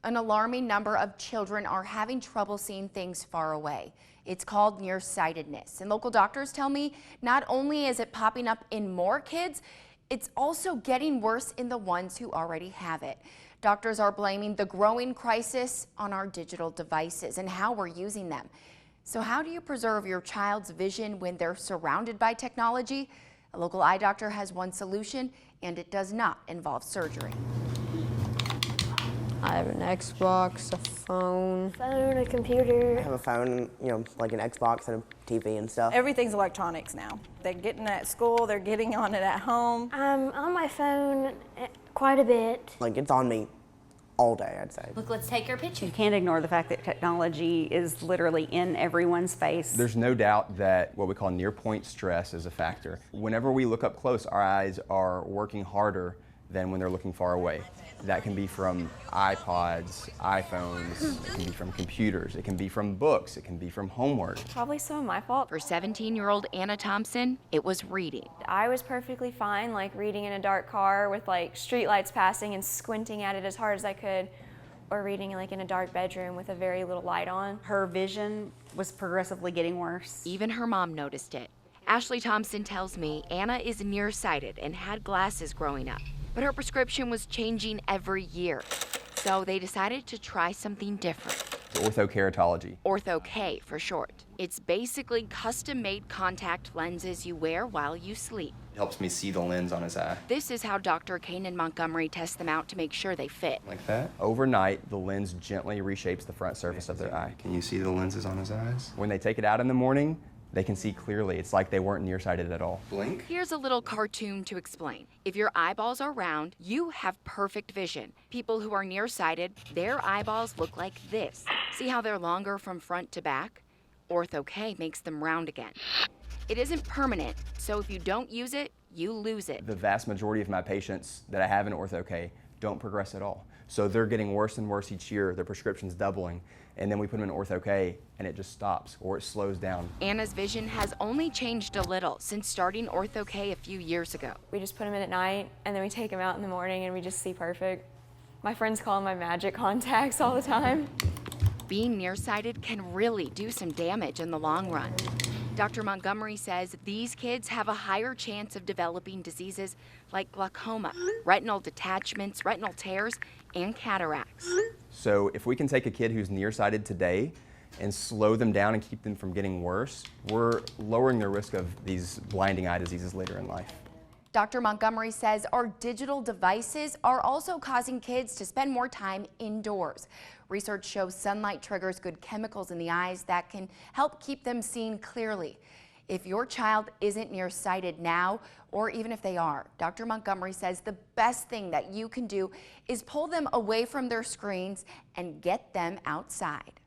An alarming number of children are having trouble seeing things far away. It's called nearsightedness, and local doctors tell me not only is it popping up in more kids, it's also getting worse in the ones who already have it. Doctors are blaming the growing crisis on our digital devices and how we're using them. So how do you preserve your child's vision when they're surrounded by technology? A local eye doctor has one solution, and it does not involve surgery. I have an Xbox, a phone. A computer. I have a phone, like an Xbox and a TV and stuff. Everything's electronics now. They're getting it at school, they're getting on it at home. I'm on my phone quite a bit. Like, it's on me all day, I'd say. Look, let's take your picture. You can't ignore the fact that technology is literally in everyone's face. There's no doubt that what we call near point stress is a factor. Whenever we look up close, our eyes are working harder than when they're looking far away. That can be from iPods, iPhones, it can be from computers, it can be from books, it can be from homework. Probably some of my fault. For 17-year-old Anna Thompson, it was reading. I was perfectly fine, like reading in a dark car with like street lights passing and squinting at it as hard as I could, or reading like in a dark bedroom with a very little light on. Her vision was progressively getting worse. Even her mom noticed it. Ashley Thompson tells me Anna is nearsighted and had glasses growing up, but her prescription was changing every year. So they decided to try something different. Orthokeratology. Ortho-K for short. It's basically custom-made contact lenses you wear while you sleep. It helps me see the lens on his eye. This is how Dr. Kanan Montgomery tests them out to make sure they fit. Like that. Overnight, the lens gently reshapes the front surface of their eye. Can you see the lenses on his eyes? When they take it out in the morning, they can see clearly. It's like they weren't nearsighted at all. Blink? Here's a little cartoon to explain. If your eyeballs are round, you have perfect vision. People who are nearsighted, their eyeballs look like this. See how they're longer from front to back? Ortho-K makes them round again. It isn't permanent, so if you don't use it, you lose it. The vast majority of my patients that I have in Ortho-K don't progress at all. So they're getting worse and worse each year. Their prescription's doubling. And then we put them in Ortho-K and it just stops or it slows down. Anna's vision has only changed a little since starting Ortho-K a few years ago. We just put them in at night and then we take them out in the morning and we just see perfect. My friends call them my magic contacts all the time. Being nearsighted can really do some damage in the long run. Dr. Montgomery says these kids have a higher chance of developing diseases like glaucoma, retinal detachments, retinal tears, and cataracts. So if we can take a kid who's nearsighted today and slow them down and keep them from getting worse, we're lowering their risk of these blinding eye diseases later in life. Dr. Montgomery says our digital devices are also causing kids to spend more time indoors. Research shows sunlight triggers good chemicals in the eyes that can help keep them seeing clearly. If your child isn't nearsighted now, or even if they are, Dr. Montgomery says the best thing that you can do is pull them away from their screens and get them outside.